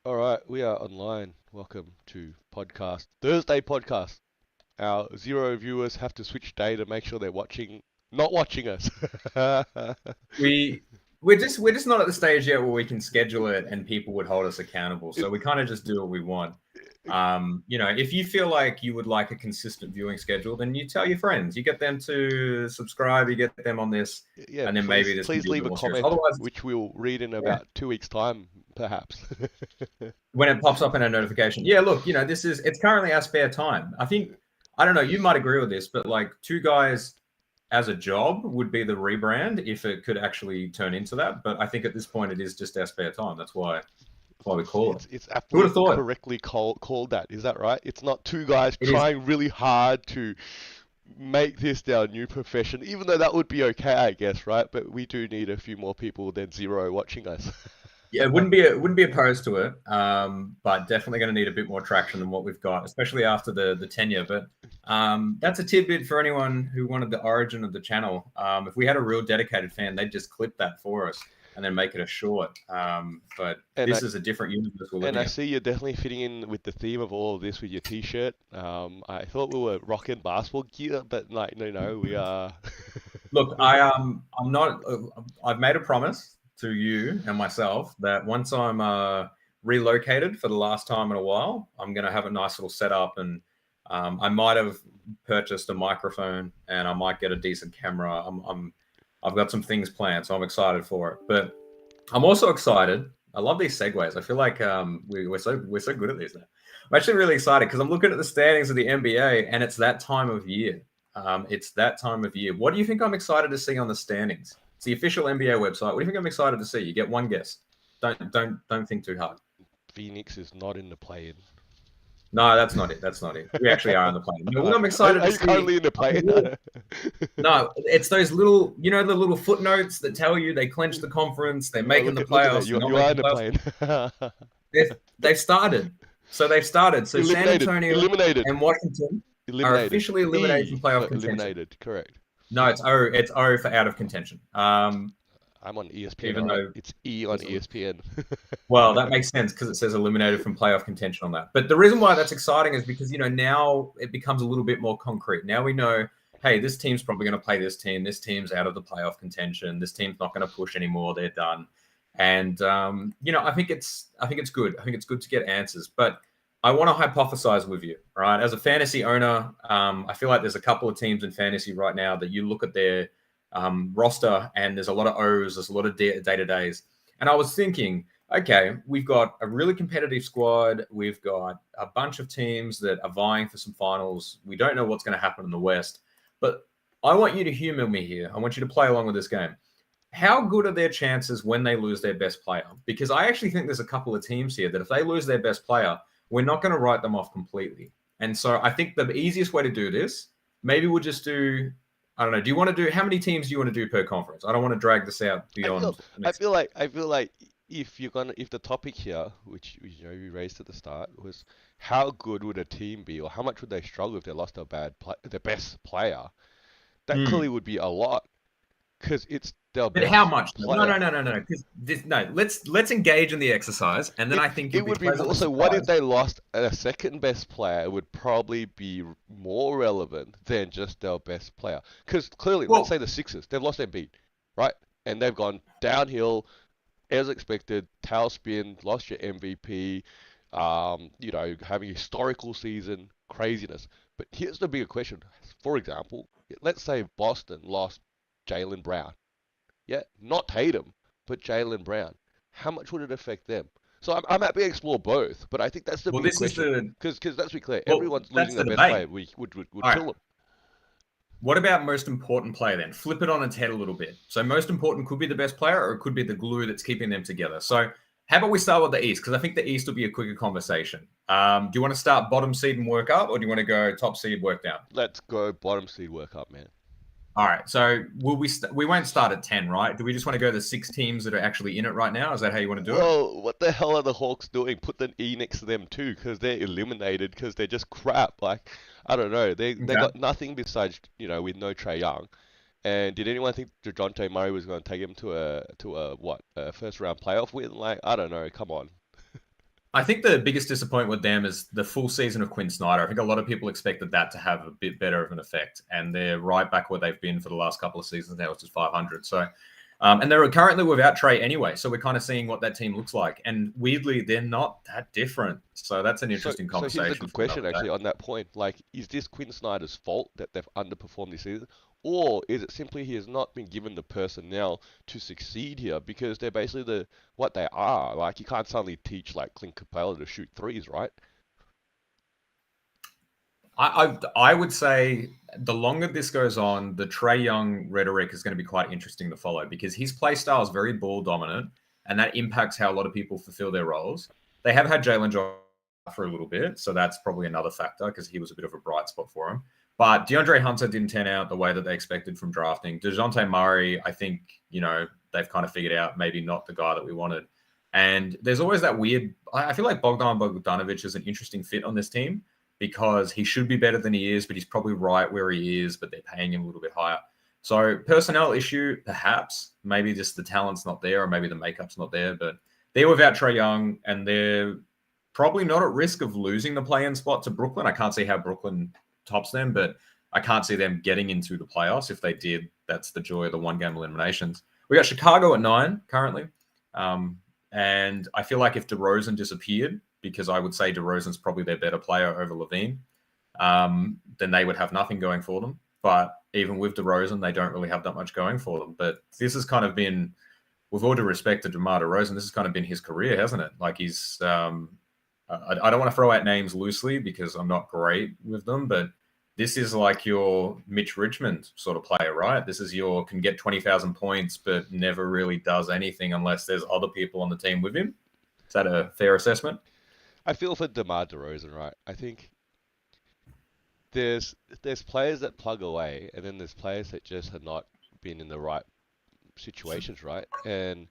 All right, we are online. Welcome to podcast Thursday podcast. Our zero viewers have to switch day to make sure they're not watching us. We we're just not at the stage yet where we can schedule it and people would hold us accountable. It- So we kind of just do what we want. If you feel like you would like a consistent viewing schedule, then you tell your friends, you get them to subscribe, you get them on this, yeah, and then maybe please this can please be a leave bit a more serious. comment, Otherwise, which we'll read in yeah, about 2 weeks' time, perhaps. when it pops up in a notification, yeah, look, it's currently our spare time. I don't know, you might agree with this, but like two guys as a job would be the rebrand if it could actually turn into that. But I think at this point it is just our spare time. That's why we call it. It's Who would aptly have thought? correctly called that. Is that right? It's not two guys It is. trying really hard to make this our new profession, even though that would be okay, I guess, right? But we do need a few more people than zero watching us. Yeah, it wouldn't be opposed to it, but definitely going to need a bit more traction than what we've got, especially after the tenure. But that's a tidbit for anyone who wanted the origin of the channel. If we had a real dedicated fan, they'd just clip that for us and then make it a short. But And I this is a different universe we're and living I in. see you're definitely fitting in with the theme of all of this with your t-shirt. I thought we were rocking basketball gear, but like, no, we are. Look, I'm not. I've made a promise to you and myself that once I'm relocated for the last time in a while, I'm gonna have a nice little setup, and I might have purchased a microphone, and I might get a decent camera. I've got some things planned, so I'm excited for it. But I'm also excited. I love these segues. I feel like we're so good at these now. I'm actually really excited because I'm looking at the standings of the NBA, and it's that time of year. It's that time of year. What do you think I'm excited to see on the standings? It's the official NBA website. What do you think I'm excited to see? You get one guess. Don't think too hard. Phoenix is not in the play-in. No, that's not it. That's not it. We actually are on the plane. You know what I'm Are, excited are to you see? currently in the play-in? No, it's those little, the little footnotes that tell you they clinched the conference, they're Oh, making the look at that. playoffs, they're not You are making in the the playoffs. play-in. They've started. So they've started. So San Eliminated. Antonio Eliminated. and Washington are Eliminated. officially eliminated E from playoff for contention. eliminated. Correct. No, it's O for out of contention. I'm on ESPN, all Even right? though It's E on it's ESPN. well, that makes sense because it says eliminated from playoff contention on that. But the reason why that's exciting is because now it becomes a little bit more concrete. Now we know, hey, this team's probably going to play this team. This team's out of the playoff contention. This team's not going to push anymore. They're done. And I think it's good. I think it's good to get answers. But I want to hypothesize with you, right? As a fantasy owner, I feel like there's a couple of teams in fantasy right now that you look at their roster and there's a lot of O's, there's a lot of day to days. And I was thinking, okay, we've got a really competitive squad. We've got a bunch of teams that are vying for some finals. We don't know what's going to happen in the West. But I want you to humor me here. I want you to play along with this game. How good are their chances when they lose their best player? Because I actually think there's a couple of teams here that if they lose their best player, we're not going to write them off completely. And so I think the easiest way to do this, maybe we'll just do, I don't know. Do you want to do, how many teams do you want to do per conference? I don't want to drag this out I feel beyond the I next. feel like I feel like if the topic here, which we raised at the start, was how good would a team be, or how much would they struggle if they lost their best player? That clearly Hmm. would be a lot because it's their But how best much? No, player. no, no, no, no. Because this, no, let's engage in the exercise, and then It I think it you'll be would be more pleasantly so. What if surprised. they lost a second best player? It would probably be more relevant than just their best player. Because clearly, let's Well, say the Sixers, they've lost Embiid, right? And they've gone downhill as expected. Tailspin, lost your MVP. Having a historical season, craziness. But here's the bigger question. For example, let's say Boston lost Jalen Brown. Yeah, not Tatum, but Jalen Brown. How much would it affect them? So I'm happy to explore both, but I think that's the well, bigger this is question. the Because let's be clear, well, everyone's losing that's their the best debate. player. We would All right. kill them. What about most important player then? Flip it on its head a little bit. So most important could be the best player, or it could be the glue that's keeping them together. So how about we start with the East? Because I think the East will be a quicker conversation. Do you want to start bottom seed and work up, or do you want to go top seed work down? Let's go bottom seed work up, man. All right. So will we won't start at 10, right? Do we just want to go to the six teams that are actually in it right now? Is that how you want to do it? Well, what the hell are the Hawks doing? Put an E next to them too, because they're eliminated, because they're just crap. Like, I don't know. They Okay. got nothing besides, with no Trey Young. And did anyone think DeJounte Murray was going to take him to a what, a first round playoff win? Like, I don't know. Come on. I think the biggest disappointment with them is the full season of Quinn Snyder. I think a lot of people expected that to have a bit better of an effect, and they're right back where they've been for the last couple of seasons now, which is 500. So, and they're currently without Trey anyway. So we're kind of seeing what that team looks like, and weirdly, they're not that different. So that's an So, interesting so here's a conversation good for question another day. actually on that point. Like, is this Quinn Snyder's fault that they've underperformed this season, or is it simply he has not been given the personnel to succeed here because they're basically what they are? Like, you can't suddenly teach like Clint Capella to shoot threes, right? I would say the longer this goes on, the Trey Young rhetoric is going to be quite interesting to follow because his play style is very ball dominant, and that impacts how a lot of people fulfill their roles. They have had Jalen Johnson for a little bit, so that's probably another factor because he was a bit of a bright spot for him. But DeAndre Hunter didn't turn out the way that they expected from drafting. DeJounte Murray, I think, they've kind of figured out maybe not the guy that we wanted. And there's always that weird. I feel like Bogdan Bogdanovic is an interesting fit on this team because he should be better than he is, but he's probably right where he is, but they're paying him a little bit higher. So personnel issue, perhaps. Maybe just the talent's not there, or maybe the makeup's not there. But they're without Trey Young, and they're probably not at risk of losing the play-in spot to Brooklyn. I can't see how Brooklyn tops them, but I can't see them getting into the playoffs. If they did, that's the joy of the one-game eliminations. We got Chicago at 9 currently. And I feel like if DeRozan disappeared, because I would say DeRozan's probably their better player over Levine, then they would have nothing going for them. But even with DeRozan, they don't really have that much going for them. But this has kind of been, with all due respect to DeMar DeRozan, this has kind of been his career, hasn't it? Like he's, I don't want to throw out names loosely because I'm not great with them, but this is like your Mitch Richmond sort of player, right? This is your can get 20,000 points, but never really does anything unless there's other people on the team with him. Is that a fair assessment? I feel for DeMar DeRozan, right? I think there's there's players that plug away, and then there's players that just have not been in the right situations, right? And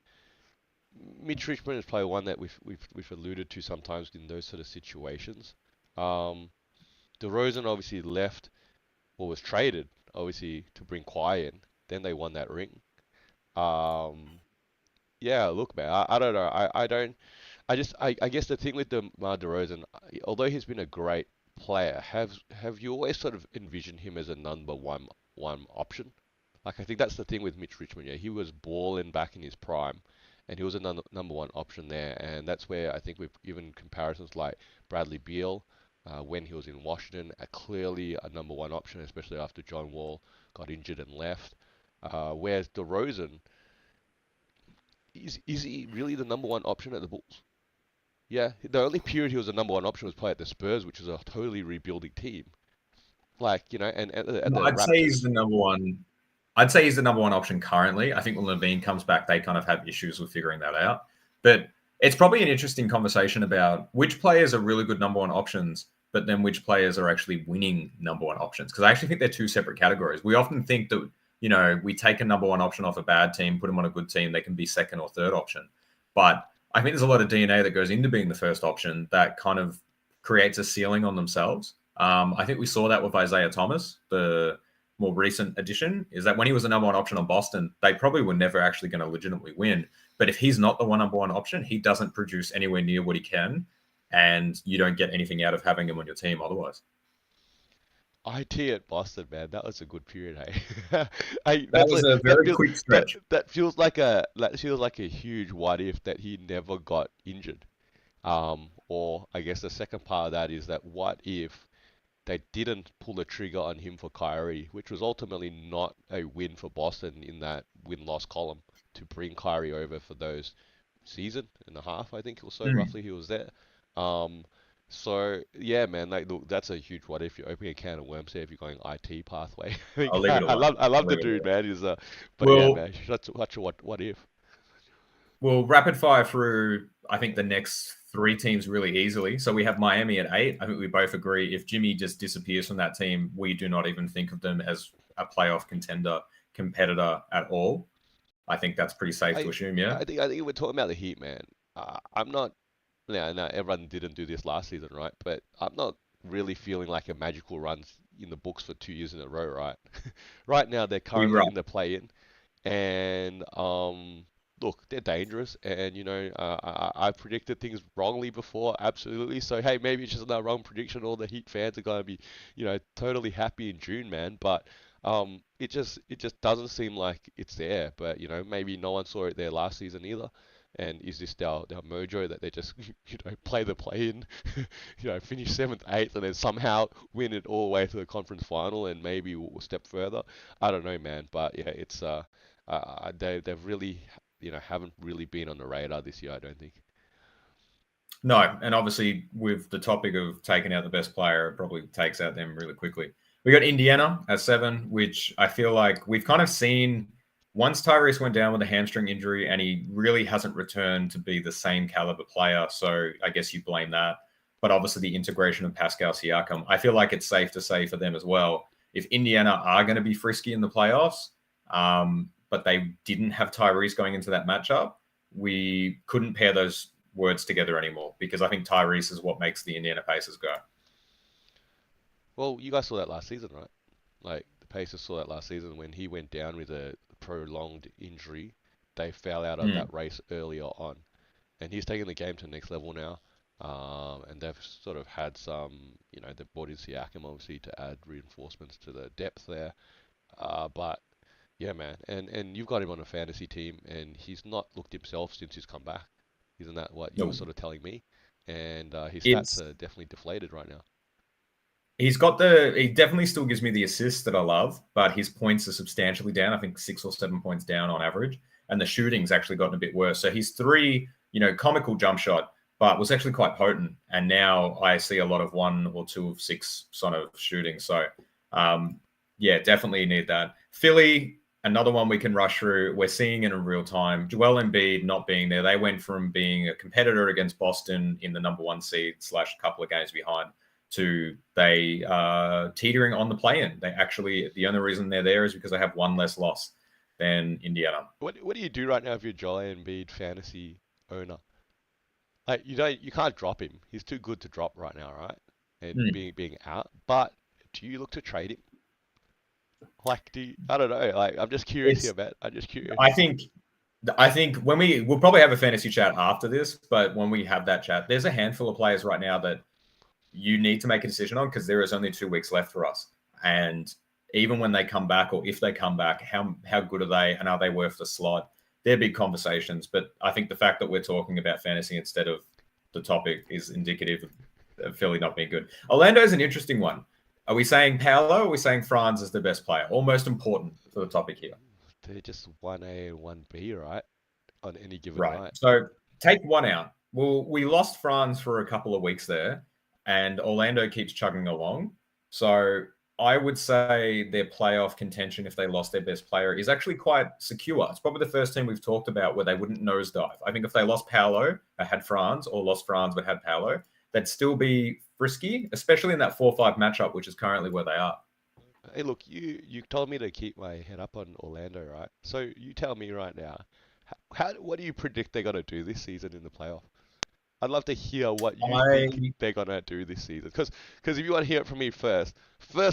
Mitch Richmond is probably one that we've alluded to sometimes in those sort of situations. Um, DeRozan obviously left or was traded, obviously, to bring Kawhi in. Then they won that ring. Um, yeah, look, man, I don't know. I don't. I guess the thing with DeMar DeRozan, although he's been a great player, have you always sort of envisioned him as a number one option? Like I think that's the thing with Mitch Richmond. Yeah, he was balling back in his prime, and he was a number one option there. And that's where I think we've given comparisons like Bradley Beal, when he was in Washington, clearly a number one option, especially after John Wall got injured and left. Whereas DeRozan, is he really the number one option at the Bulls? Yeah, the only period he was the number one option was play at the Spurs, which was a totally rebuilding team. Like, and at the I'd say he's Raptors. the number one. I'd say he's the number one option currently. I think when Levine comes back, they kind of have issues with figuring that out. But it's probably an interesting conversation about which players are really good number one options, but then which players are actually winning number one options. Because I actually think they're two separate categories. We often think that, we take a number one option off a bad team, put them on a good team, they can be second or third option. But I think there's a lot of DNA that goes into being the first option that kind of creates a ceiling on themselves. I think we saw that with Isaiah Thomas, the more recent addition, is that when he was the number one option on Boston, they probably were never actually going to legitimately win. But if he's not the number one option, he doesn't produce anywhere near what he can, and you don't get anything out of having him on your team otherwise. IT at Boston, man, that was a good period, hey. That was a That very feels quick stretch. that feels like a huge what if that he never got injured. Or I guess the second part of that is that what if they didn't pull the trigger on him for Kyrie, which was ultimately not a win for Boston in that win-loss column to bring Kyrie over for those season and a half, I think, or so Mm. roughly he was there. Um, so yeah, man, like look, that's a huge what if you're opening a can of worms there if you're going IT pathway. I I'll think leave it alone. I I'll love the leave it dude, alone. man. But yeah, Well, man, such a what if. we'll rapid fire through, I think, the next three teams really easily. So we have Miami at 8. I think we both agree if Jimmy just disappears from that team, we do not even think of them as a playoff competitor at all. I think that's pretty safe to I assume, yeah. I think we're talking about the Heat, man. I'm not. Yeah, no, everyone didn't do this last season, right? But I'm not really feeling like a magical run's in the books for 2 years in a row, right? Right now, they're You're currently right. in the play-in, and look, they're dangerous, and I predicted things wrongly before, absolutely. So hey, maybe it's just another wrong prediction. All the Heat fans are gonna be, totally happy in June, man. But it just doesn't seem like it's there. But maybe no one saw it there last season either. And is this their mojo that they just play the play-in, finish seventh, eighth, and then somehow win it all the way to the conference final, and maybe we'll step further? I don't know, man. But yeah, it's they've really haven't really been on the radar this year, I don't think. No, and obviously with the topic of taking out the best player, it probably takes out them really quickly. We got Indiana at 7, which I feel like we've kind of seen once Tyrese went down with a hamstring injury, and he really hasn't returned to be the same caliber player. So I guess you blame that. But obviously the integration of Pascal Siakam, I feel like it's safe to say for them as well, if Indiana are going to be frisky in the playoffs, but they didn't have Tyrese going into that matchup, we couldn't pair those words together anymore, because I think Tyrese is what makes the Indiana Pacers go. Well, you guys saw that last season, right? Like the Pacers saw that last season when he went down with a prolonged injury. They fell out of that race earlier on, and he's taking the game to the next level now. And they've sort of had some, they've brought in Siakam obviously to add reinforcements to the depth there. But yeah, man, and you've got him on a fantasy team, and he's not looked himself since he's come back. Isn't that what you were No, sort of telling me? And his stats it's are definitely deflated right now. he definitely still gives me the assists that I love, but his points are substantially down. I think 6 or 7 points down on average, and the shooting's actually gotten a bit worse. So he's 3, comical jump shot, but was actually quite potent. And now I see a lot of 1 or 2 of 6 sort of shooting. So yeah, definitely need that. Philly, another one we can rush through. We're seeing it in real time. Joel Embiid not being there. They went from being a competitor against Boston in the number 1 seed / a couple of games behind to they teetering on the play-in. They actually, the only reason they're there is because they have 1 less loss than Indiana. What do you do right now if you're Joel Embiid fantasy owner? Like you can't drop him. He's too good to drop right now, right? And being out. But do you look to trade him? Like I don't know. Like I'm just curious here, Matt. I'm just curious. I think when we'll probably have a fantasy chat after this, but when we have that chat, there's a handful of players right now that you need to make a decision on, because there is only 2 weeks left for us. And even when they come back, or if they come back, how good are they, and are they worth the slot? They're big conversations. But I think the fact that we're talking about fantasy instead of the topic is indicative of Philly not being good. Orlando is an interesting one. Are we saying Paolo, or are we saying Franz is the best player? Or most important for the topic here? They're just 1A and 1B, right? On any given Right. night. So take 1 out. Well, we lost Franz for a couple of weeks there, and Orlando keeps chugging along. So I would say their playoff contention, if they lost their best player, is actually quite secure. It's probably the first team we've talked about where they wouldn't nosedive. I think if they lost Paolo, had Franz, or lost Franz but had Paolo, they'd still be frisky, especially in that 4-5 matchup, which is currently where they are. Hey, look, you told me to keep my head up on Orlando, right? So you tell me right now, what do you predict they're gonna do this season in the playoff? I'd love to hear what you think they're gonna do this season, because if you want to hear it from me first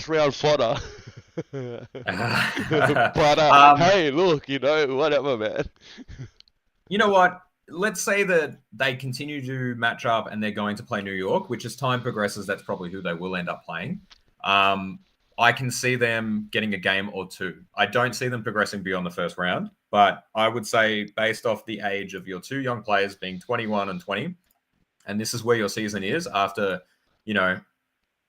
round fodder. But hey, look, whatever, man. You know what? Let's say that they continue to match up and they're going to play New York, which as time progresses, that's probably who they will end up playing. I can see them getting a game or 2. I don't see them progressing beyond the first round, but I would say based off the age of your 2 young players being 21 and 20, and this is where your season is after,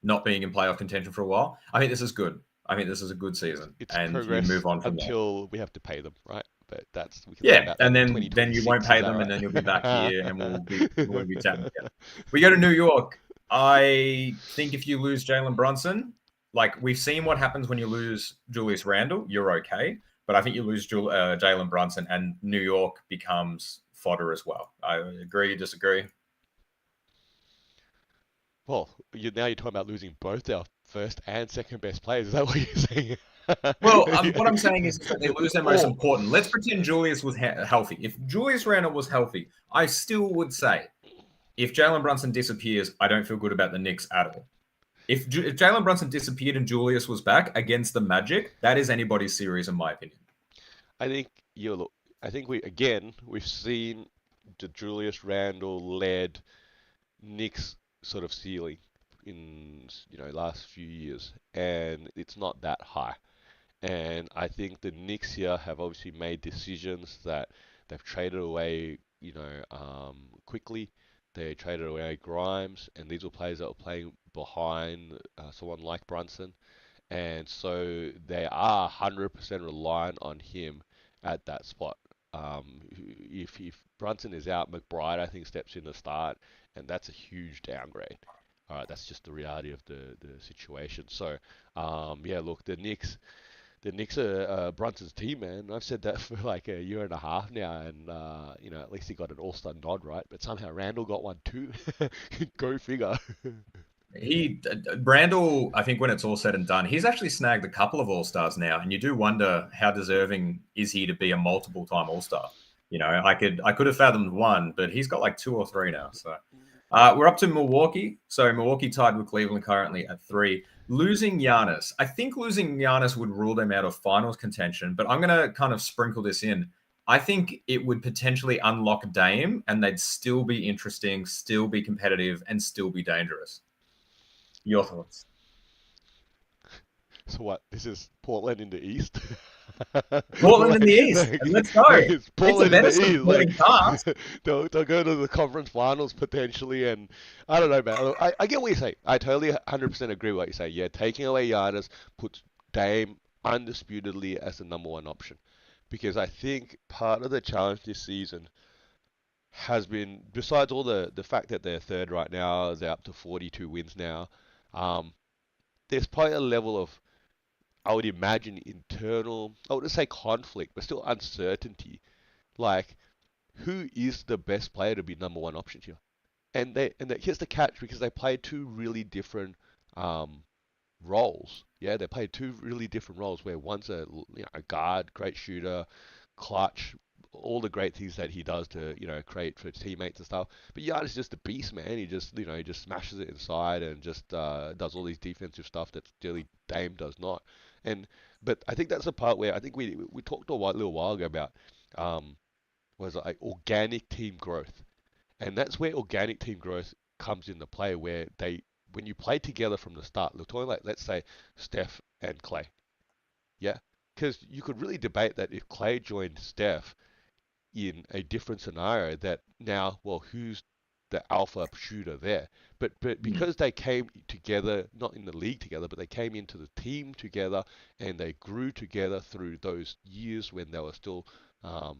not being in playoff contention for a while, I think this is good. I think this is a good season. It's and progress you move on from until we have to pay them, right? But we can yeah, and then you won't pay them, right? and then you'll be back here, and we'll be chatting again. We go to New York. I think if you lose Jalen Brunson, like we've seen what happens when you lose Julius Randle, you're okay. But I think you lose Jalen Brunson, and New York becomes fodder as well. I agree, disagree. Well, you're talking about losing both our first and second best players. Is that what you're saying? Well, what I'm saying is that they lose their most important. Let's pretend Julius was healthy. If Julius Randle was healthy, I still would say if Jalen Brunson disappears, I don't feel good about the Knicks at all. If Jalen Brunson disappeared and Julius was back against the Magic, that is anybody's series, in my opinion. I think I think we've seen the Julius Randle led Knicks sort of ceiling in last few years, and it's not that high. And I think the Knicks here have obviously made decisions that they've traded away, quickly. They traded away Grimes, and these were players that were playing behind someone like Brunson. And so they are 100% reliant on him at that spot. If Brunson is out, McBride I think steps in to start, and that's a huge downgrade. All right, that's just the reality of the situation. So, yeah, look, the Knicks are Brunson's team, man. I've said that for like a year and a half now, and at least he got an All-Star nod, right? But somehow Randall got one too. Go figure. Brandel, I think when it's all said and done, he's actually snagged a couple of All Stars now, and you do wonder how deserving is he to be a multiple time All Star. I could have fathomed one, but he's got like two or three now. So we're up to Milwaukee. So Milwaukee tied with Cleveland currently at 3. Losing Giannis, I think losing Giannis would rule them out of finals contention, but I'm going to kind of sprinkle this in. I think it would potentially unlock Dame, and they'd still be interesting, still be competitive, and still be dangerous. Your thoughts? So what? This is Portland in the East. Portland in like, the East, and let's go. it's It's a Portland in better the East. supporting cast. They'll go to the conference finals potentially, and I don't know, man. Look, I get what you say. I totally 100% agree with what you say. Yeah, taking away Giannis puts Dame undisputedly as the number one option, because I think part of the challenge this season has been, besides all the fact that they're third right now, they're up to 42 wins now. Um, there's probably a level of, I would imagine, internal, I wouldn't say conflict, but still uncertainty. Like, who is the best player to be number one option here? Here's the catch, because they play two really different um, roles. Yeah, they play two really different roles where one's a guard, great shooter, clutch, all the great things that he does to create for teammates and stuff. But Giannis is just a beast, man. He just smashes it inside and just does all these defensive stuff that really Dame does not. And but I think that's the part where I think we talked little while ago about um, was like organic team growth, and that's where organic team growth comes into play, where when you play together from the start, we're talking like, let's say, Steph and Clay, yeah, because you could really debate that if Clay joined Steph in a different scenario, that now, well, who's the alpha shooter there? But Mm. because they came together, not in the league together, but they came into the team together, and they grew together through those years when they were still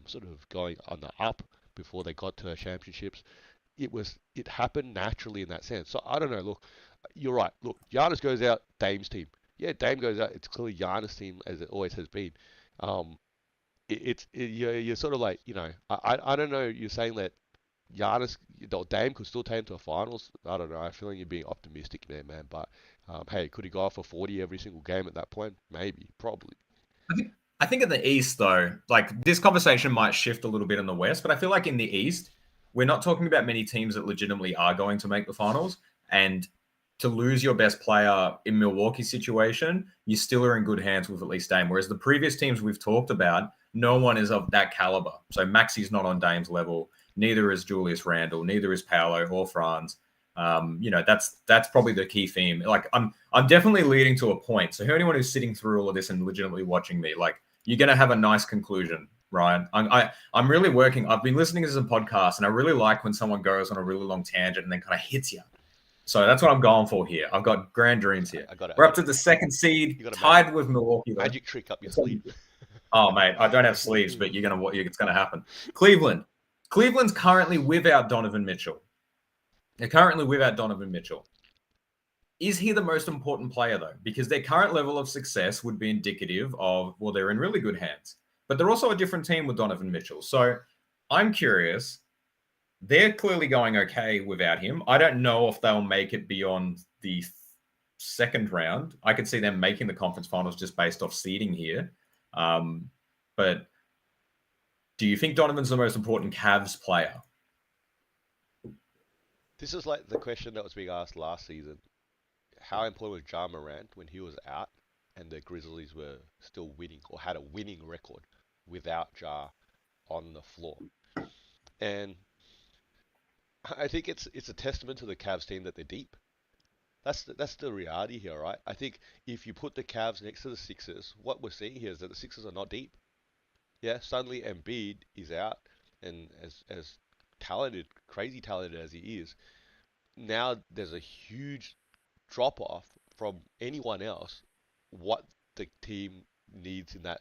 sort of going on the up before they got to the championships. It happened naturally in that sense. So I don't know. Look, you're right. Look, Giannis goes out, Dame's team. Yeah, Dame goes out. It's clearly Giannis' team, as it always has been. Um, you're sort of like, I don't know. You're saying that Giannis, Dame could still take him to a finals. I don't know. I feel like you're being optimistic there, man. But hey, could he go off for 40 every single game at that point? Maybe, probably. I think in the East, though, like this conversation might shift a little bit in the West, but I feel like in the East, we're not talking about many teams that legitimately are going to make the finals. And to lose your best player in Milwaukee's situation, you still are in good hands with at least Dame. Whereas the previous teams we've talked about, no one is of that caliber. So Maxi's not on Dame's level. Neither is Julius Randle. Neither is Paolo or Franz. That's probably the key theme. Like I'm definitely leading to a point. So anyone who's sitting through all of this and legitimately watching me, like you're gonna have a nice conclusion, Ryan. I'm really working. I've been listening to this as a podcast, and I really like when someone goes on a really long tangent and then kind of hits you. So that's what I'm going for here. I've got grand dreams here. I got it. I We're up got to it. the second seed, You got a tied with Milwaukee though. magic trick up your sleeve. Oh mate, I don't have sleeves, but it's gonna happen. Cleveland. Cleveland's currently without Donovan Mitchell. They're currently without Donovan Mitchell. Is he the most important player though? Because their current level of success would be indicative of, well, they're in really good hands. But they're also a different team with Donovan Mitchell. So I'm curious. They're clearly going okay without him. I don't know if they'll make it beyond the second round. I could see them making the conference finals just based off seeding here. But do you think Donovan's the most important Cavs player? This is like the question that was being asked last season. How important was Ja Morant when he was out and the Grizzlies were still winning or had a winning record without Ja on the floor. And I think it's a testament to the Cavs team that they're deep. That's the reality here, right? I think if you put the Cavs next to the Sixers, what we're seeing here is that the Sixers are not deep. Yeah, suddenly Embiid is out, and as talented, crazy talented as he is, now there's a huge drop off from anyone else what the team needs in that,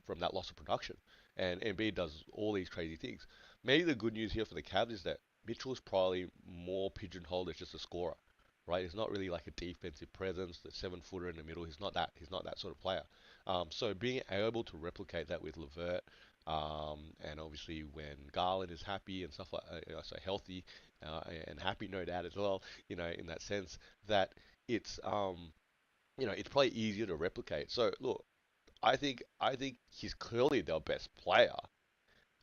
from that loss of production. And Embiid does all these crazy things. Maybe the good news here for the Cavs is that Mitchell's probably more pigeonholed as just a scorer, right? He's not really like a defensive presence, the 7 footer in the middle. He's not that. He's not that sort of player. So being able to replicate that with Levert, and obviously when Garland is happy and stuff like, so healthy and happy, no doubt as well. In that sense that it's it's probably easier to replicate. So look, I think he's clearly their best player.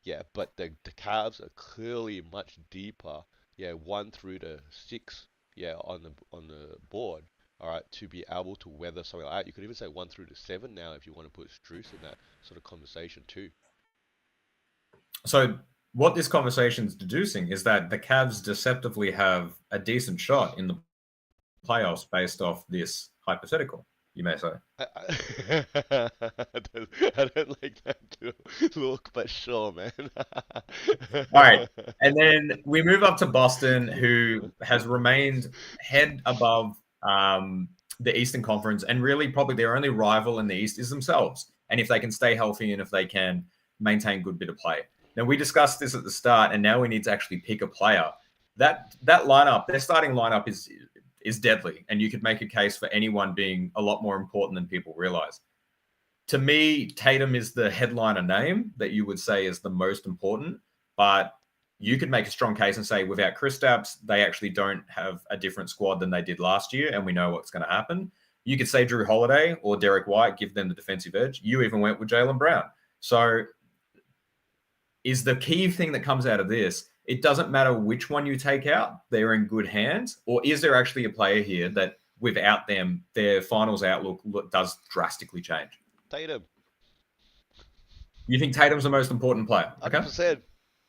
Yeah, but the Cavs are clearly much deeper. Yeah, 1 through to 6. Yeah, on the board. All right, to be able to weather something like that. You could even say 1 through to 7 now if you want to put Struce in that sort of conversation too. So what this conversation is deducing is that the Cavs deceptively have a decent shot in the playoffs based off this hypothetical, you may say. I don't like that look, but sure, man. All right. And then we move up to Boston, who has remained head above the Eastern Conference. And really, probably their only rival in the East is themselves. And if they can stay healthy and if they can maintain good bit of play. Now, we discussed this at the start, and now we need to actually pick a player. That lineup, their starting lineup is deadly. And you could make a case for anyone being a lot more important than people realize. To me, Tatum is the headliner name that you would say is the most important. But you could make a strong case and say without Kristaps, they actually don't have a different squad than they did last year, and we know what's going to happen. You could say Drew Holiday or Derek White, give them the defensive edge. You even went with Jaylen Brown. So is the key thing that comes out of this, it doesn't matter which one you take out, they're in good hands? Or is there actually a player here that without them, their finals outlook does drastically change? Tatum, You think Tatum's the most important player? Okay. 100%.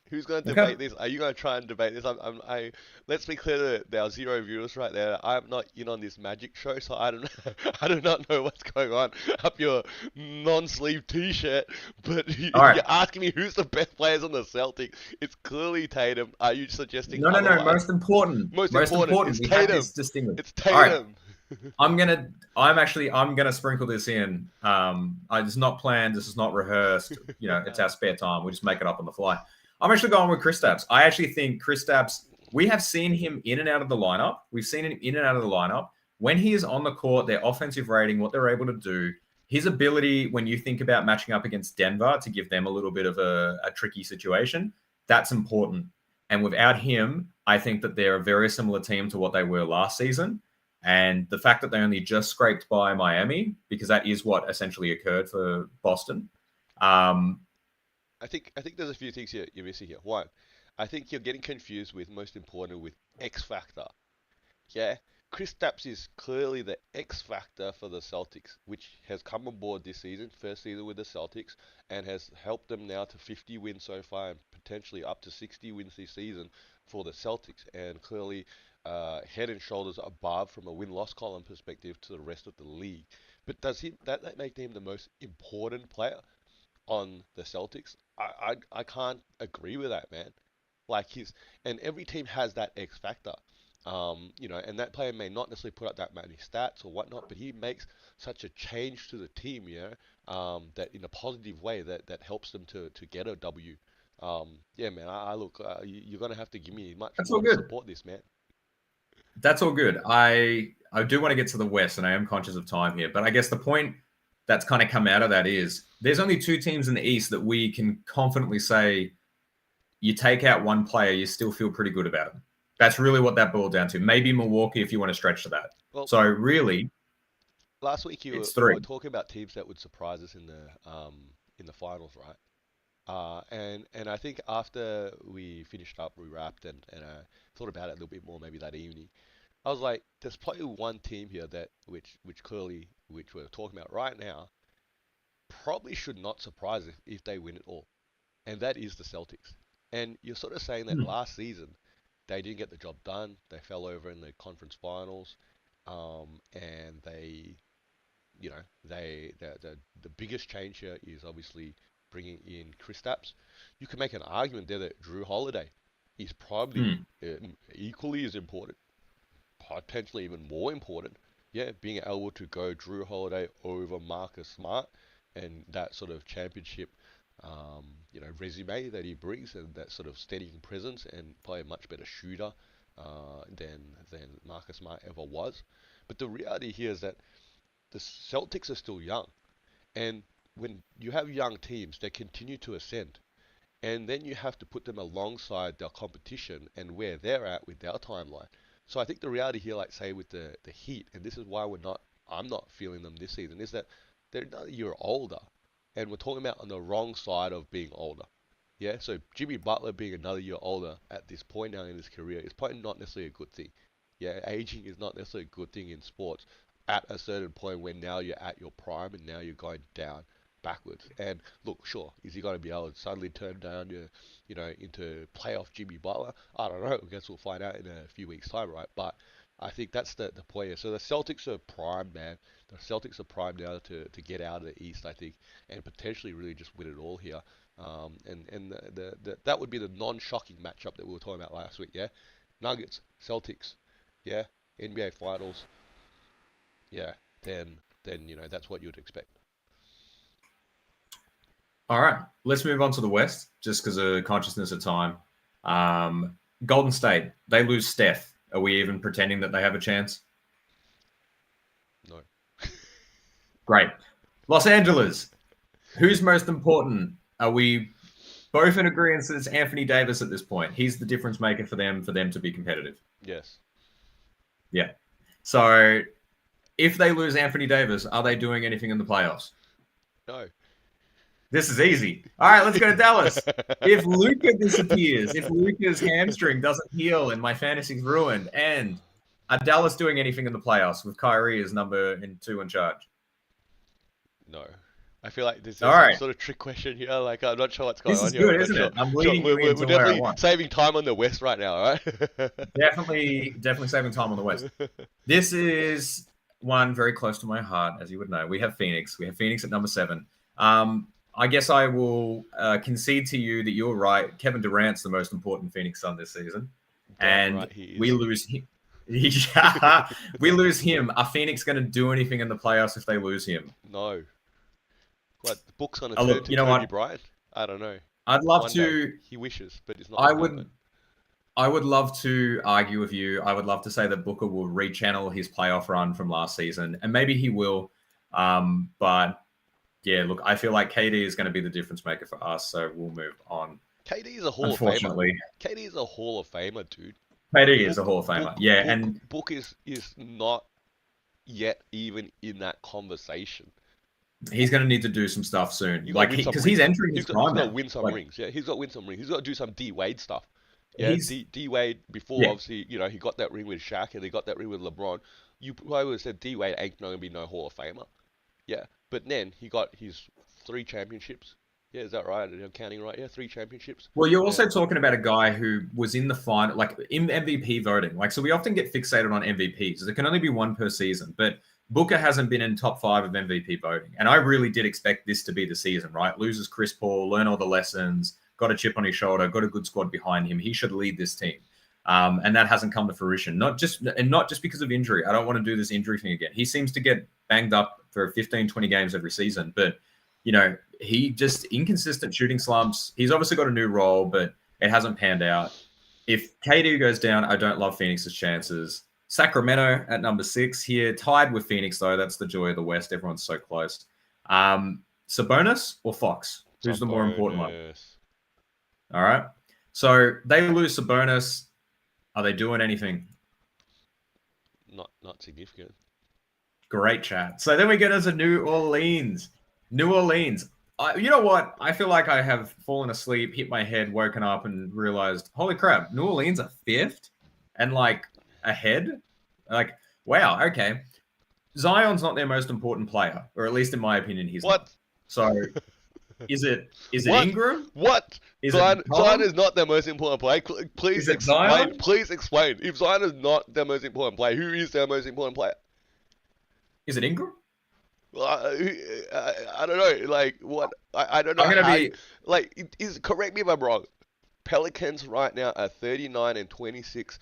Who's going to Okay. debate this? Are you going to try and debate this? Let's be clear that there are zero viewers right there. I'm not in on this magic show, so I don't, I do not know what's going on up your non-sleeve T-shirt. But All right. you're asking me who's the best players on the Celtics. It's clearly Tatum. Are you suggesting No. otherwise? Most important. Most Most important. important. It's We had Tatum. this distinguished. It's All right. Tatum. I'm gonna sprinkle this in. It's not planned. This is not rehearsed. It's our spare time. We just make it up on the fly. I'm actually going with Kristaps. I actually think Kristaps. We have seen him in and out of the lineup. We've seen him in and out of the lineup. When he is on the court, their offensive rating, what they're able to do, his ability when you think about matching up against Denver to give them a little bit of a tricky situation, that's important. And without him, I think that they're a very similar team to what they were last season. And the fact that they only just scraped by Miami, because that is what essentially occurred for Boston. I think there's a few things here you're missing here. One, I think you're getting confused with most important with X factor. Yeah, Kristaps is clearly the X factor for the Celtics, which has come on board this season, first season with the Celtics, and has helped them now to 50 wins so far and potentially up to 60 wins this season for the Celtics. And clearly, head and shoulders above from a win-loss column perspective to the rest of the league. But does that make him the most important player on the Celtics? I can't agree with that, man. Like and every team has that X factor. And that player may not necessarily put up that many stats or whatnot, but he makes such a change to the team, that in a positive way that helps them to get a W. Yeah, man. I look, you're gonna have to give me much That's more all to good. support this, man. That's all good. I do want to get to the West, and I am conscious of time here. But I guess the point that's kind of come out of that is there's only two teams in the East that we can confidently say you take out one player, you still feel pretty good about him. That's really what that boiled down to. Maybe Milwaukee, if you want to stretch to that. Well, So really, last week you were, it's we three. were talking about teams that would surprise us in the finals, right? And I think after we finished up, we wrapped and I thought about it a little bit more maybe that evening. I was like, there's probably one team here that which clearly which we're talking about right now probably should not surprise if they win it all. and that is the Celtics. And you're sort of saying that Hmm. last season they didn't get the job done. They fell over in the conference finals, and the biggest change here is obviously bringing in Kristaps. You can make an argument there that Drew Holiday is probably Hmm. equally as important, potentially even more important. Yeah, being able to go Drew Holiday over Marcus Smart and that sort of championship, resume that he brings and that sort of steadying presence and probably a much better shooter than Marcus Smart ever was. But the reality here is that the Celtics are still young, and when you have young teams, they continue to ascend. And then you have to put them alongside their competition and where they're at with their timeline. So I think the reality here, like say with the Heat, and this is why I'm not feeling them this season, is that they're another year older, and we're talking about on the wrong side of being older. Yeah, so Jimmy Butler being another year older at this point now in his career is probably not necessarily a good thing. Yeah, aging is not necessarily a good thing in sports at a certain point when now you're at your prime and now you're going down backwards. And look, sure, is he going to be able to suddenly turn down into playoff Jimmy Butler? I don't know. I guess we'll find out in a few weeks' time, right? But I think that's the point here. So the Celtics are prime, man. The Celtics are prime now to get out of the East, I think, and potentially really just win it all here. And that would be the non-shocking matchup that we were talking about last week, yeah? Nuggets, Celtics, yeah? NBA Finals, yeah. Then that's what you'd expect. All right, let's move on to the West, just because of consciousness of time. Golden State, they lose Steph. Are we even pretending that they have a chance? No. Great. Los Angeles, who's most important? Are we both in agreement that it's Anthony Davis at this point? He's the difference maker for them to be competitive. Yes. Yeah. So if they lose Anthony Davis, are they doing anything in the playoffs? No. This is easy. All right, let's go to Dallas. If Luca disappears, if Luca's hamstring doesn't heal and my fantasy's ruined, and are Dallas doing anything in the playoffs with Kyrie as number 2 in charge? No. I feel like this All is some right. sort of trick question here. Like, I'm not sure what's going This on is here, good, but isn't sure, it? I'm sure. leading you We're into where I definitely want. saving time on the West right now, all right? Definitely saving time on the West. This is one very close to my heart, as you would know. We have Phoenix. We have Phoenix at number 7. I guess I will concede to you that you're right. Kevin Durant's the most important Phoenix Sun this season, Damn and right he we is. lose him. Yeah, we lose him. Are Phoenix going to do anything in the playoffs if they lose him? No. What, the book's gonna Oh, turn look, to you know Kobe what? Bryant? I don't know. I'd love One day. to. He wishes, but it's not I gonna would. happen. I would love to argue with you. I would love to say that Booker will rechannel his playoff run from last season, and maybe he will. But yeah, look, I feel like KD is going to be the difference maker for us, so we'll move on. KD is a Hall of Famer. Unfortunately, KD is a Hall of Famer, dude. KD is a Book, Hall of Famer. book, Yeah, book, and book is not yet even in that conversation. he's going to need to do some stuff soon, You got to like win some because he's rings. entering He's his got he's prime got to now. win some Like rings. Yeah, he's got to win some rings. He's got to do some D Wade stuff. Yeah, he's D Wade before yeah. obviously he got that ring with Shaq and he got that ring with LeBron. You probably would have said D Wade ain't going to be no Hall of Famer. Yeah, but then he got his 3 championships. Yeah, is that right? I'm counting right. Yeah, 3 championships. Well, you're Yeah, also talking about a guy who was in the final, like in MVP voting. Like, so we often get fixated on MVPs. There can only be one per season, but Booker hasn't been in top 5 of MVP voting. And I really did expect this to be the season, right? Loses Chris Paul, learn all the lessons, got a chip on his shoulder, got a good squad behind him. He should lead this team. And that hasn't come to fruition. Not just because of injury. I don't want to do this injury thing again. He seems to get banged up for 15, 20 games every season, but he just inconsistent shooting slumps. He's obviously got a new role, but it hasn't panned out. If KD goes down, I don't love Phoenix's chances. Sacramento at number 6 here, tied with Phoenix, though. That's the joy of the West. Everyone's so close. Sabonis or Fox? Who's the more important one? Sabonis. All right. So they lose Sabonis. Are they doing anything? Not significant. Great chat. So then we get into New Orleans. New Orleans. You know what? I feel like I have fallen asleep, hit my head, woken up, and realized, holy crap, New Orleans are 5th and like ahead. Like, wow, okay. Zion's not their most important player, or at least in my opinion, he's What? not. So Is it What? Ingram? What? Is it Zion McCollum? is not their most important player. Is Please it explain. Zion? Please explain. If Zion is not their most important player, who is their most important player? Is it Ingram? I don't know. Like what? I don't know I'm gonna how. be. Like is correct me if I'm wrong. Pelicans right now are 39 and 26,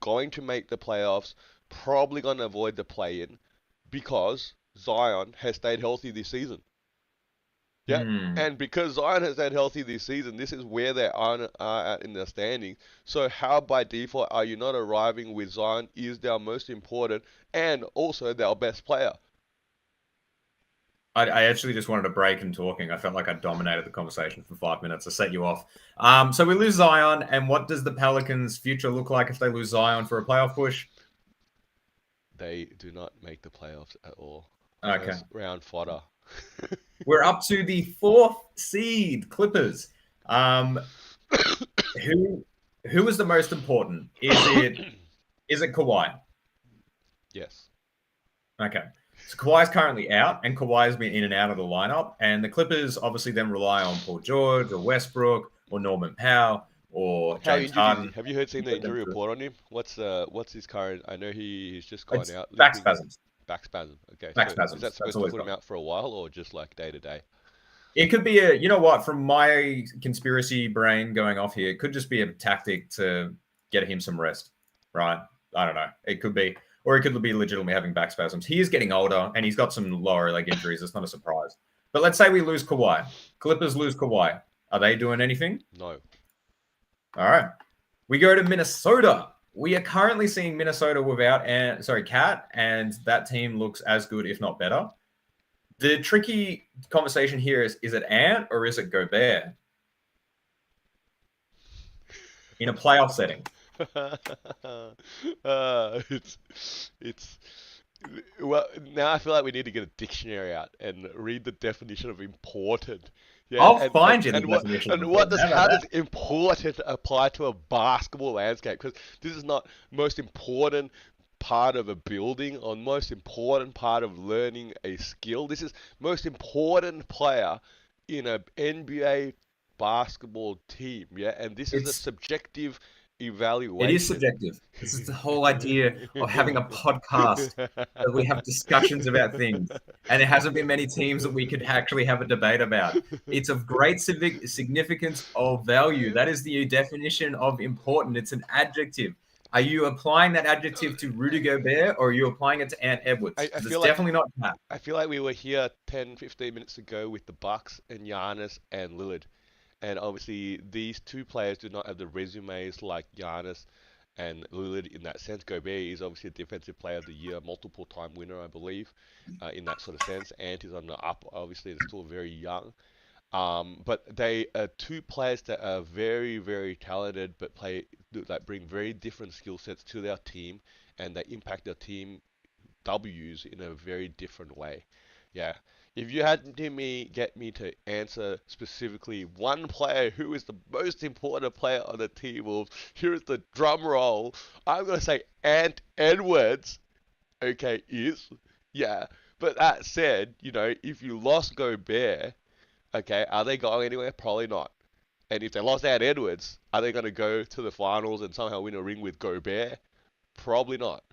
going to make the playoffs. Probably going to avoid the play-in because Zion has stayed healthy this season. Yeah, Hmm. and because Zion has stayed healthy this season, this is where they are at in the standing. So how by default are you not arriving with Zion is their most important and also their best player? I actually just wanted a break in talking. I felt like I dominated the conversation for 5 minutes. I set you off. So we lose Zion, and what does the Pelicans' future look like if they lose Zion for a playoff push? They do not make the playoffs at all. Okay. First round fodder. We're up to the fourth seed, Clippers. Um, who is the most important? Is it Kawhi? Yes. Okay. So Kawhi's currently out, and Kawhi's been in and out of the lineup. And the Clippers obviously then rely on Paul George or Westbrook or Norman Powell or How James injured is he? Harden. Have you heard seen To the get them injury through. report on him? What's his current? I know he's just gone It's out back limping, spasms. back spasm. Okay, Back so is that spasms. That's supposed all to he's put him got. out for a while or just like day to day? It could be you know what, from my conspiracy brain going off here, it could just be a tactic to get him some rest, right? I don't know. It could be, or it could be legitimately having back spasms. He is getting older and he's got some lower leg injuries. It's not a surprise. But let's say we lose Kawhi. Clippers lose Kawhi. Are they doing anything? No. All right. We go to Minnesota. We are currently seeing Minnesota without, Cat, and that team looks as good, if not better. The tricky conversation here is it Ant or is it Gobert in a playoff setting? It's well now I feel like we need to get a dictionary out and read the definition of important. Yeah, I'll find you the definition of what important. does How about how does that? important apply to a basketball landscape? Because this is not most important part of a building or most important part of learning a skill. This is most important player in a NBA basketball team. Yeah, and this is a It's subjective it is evaluation. subjective. This is the whole idea of having a podcast that we have discussions about things, and there hasn't been many teams that we could actually have a debate about. It's of great civic significance of value. That is the definition of important. It's an adjective. Are you applying that adjective to Rudy Gobert or are you applying it to Ant Edwards? I Because it's feel like definitely not that. I feel like we were here 10, 15 minutes ago with the Bucks and Giannis and Lillard. And obviously, these two players do not have the resumes like Giannis and Lillard in that sense. Gobert is obviously a Defensive Player of the Year, multiple time winner, I believe, in that sort of sense. Ant is on the up. Obviously, they're still very young. But they are two players that are very, very talented, but bring very different skill sets to their team, and they impact their team W's in a very different way. Yeah. If you had to get me to answer specifically one player who is the most important player on the team, well, here's the drum roll. I'm gonna say Ant Edwards. Okay, is yeah. But that said, if you lost Gobert, okay, are they going anywhere? Probably not. And if they lost Ant Edwards, are they gonna go to the finals and somehow win a ring with Gobert? Probably not.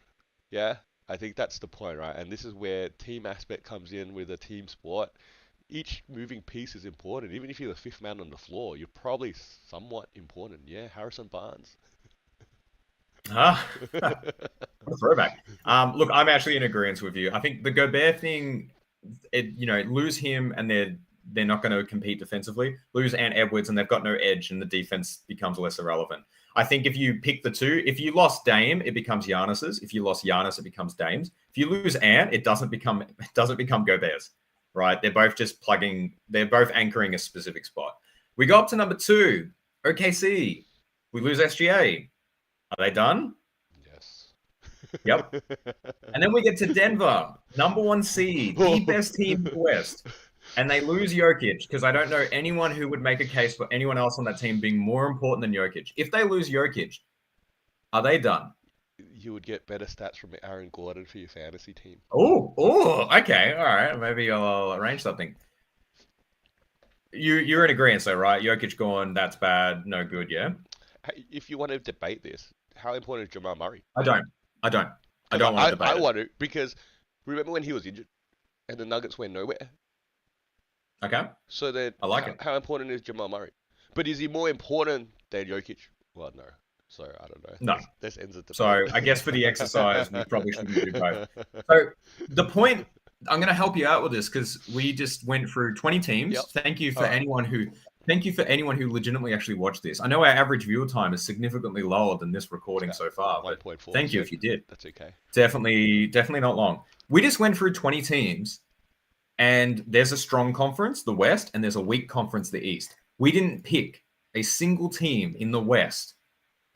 Yeah, I think that's the point, right? And this is where team aspect comes in with a team sport. Each moving piece is important. Even if you're the fifth man on the floor, you're probably somewhat important. Yeah, Harrison Barnes. Huh? What a throwback. Look, I'm actually in agreement with you. I think the Gobert thing, lose him and they're not going to compete defensively. Lose Ant Edwards and they've got no edge, and the defense becomes less irrelevant. I think if you pick the two, if you lost Dame, it becomes Giannis's. If you lost Giannis, it becomes Dame's. If you lose Ant, it doesn't become Gobert's. Right? They're both just plugging. They're both anchoring a specific spot. We go up to number 2, OKC. We lose SGA. Are they done? Yes. Yep. And then we get to Denver, number 1 seed, the best team in the West. And they lose Jokic because I don't know anyone who would make a case for anyone else on that team being more important than Jokic. If they lose Jokic, are they done? You would get better stats from Aaron Gordon for your fantasy team. Oh, okay. All right. Maybe I'll arrange something. You're in agreement, though, right? Jokic gone, that's bad, no good, yeah? If you want to debate this, how important is Jamal Murray? I don't. I don't. I Because don't want to I debate it. want to, because remember when he was injured and the Nuggets went nowhere? Okay? So then, I like it. how important is Jamal Murray? But is he more important than Jokic? Well, no. So I don't know. No. This ends the debate. So I guess for the exercise, we probably shouldn't do both. So the point, I'm going to help you out with this because we just went through 20 teams. Yep. Thank you for All right. anyone who legitimately actually watched this. I know our average viewer time is significantly lower than this recording so far, but 1.4. thank you if you did. That's okay. Definitely not long. We just went through 20 teams, and there's a strong conference, the West, and there's a weak conference, the East. We didn't pick a single team in the West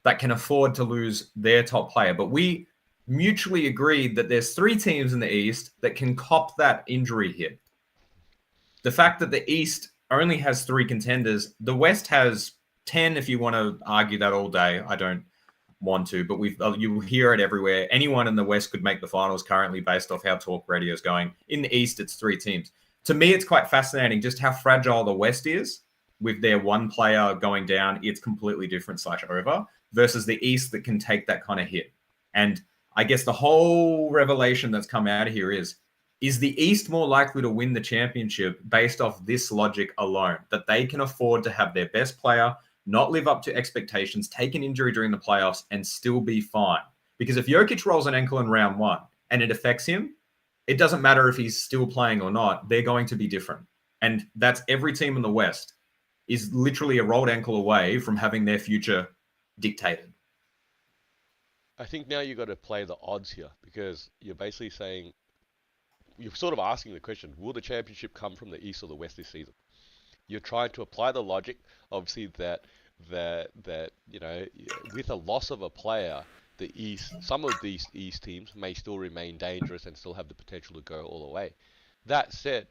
that can afford to lose their top player. But we mutually agreed that there's 3 teams in the East that can cop that injury hit. The fact that the East only has 3 contenders, the West has 10 if you want to argue that all day. I don't want to, but you hear it everywhere. Anyone in the West could make the finals currently based off how talk radio is going. In the East, it's 3 teams. To me, it's quite fascinating just how fragile the West is with their one player going down. It's completely different / over versus the East that can take that kind of hit. And I guess the whole revelation that's come out of here is the East more likely to win the championship based off this logic alone, that they can afford to have their best player not live up to expectations, take an injury during the playoffs, and still be fine? Because if Jokic rolls an ankle in round 1 and it affects him, it doesn't matter if he's still playing or not. They're going to be different. And that's every team in the West is literally a rolled ankle away from having their future dictated. I think now you've got to play the odds here, because you're basically saying, you're sort of asking the question, will the championship come from the East or the West this season? You're trying to apply the logic, obviously, that you know, with a loss of a player, the East, some of these East teams may still remain dangerous and still have the potential to go all the way. That said,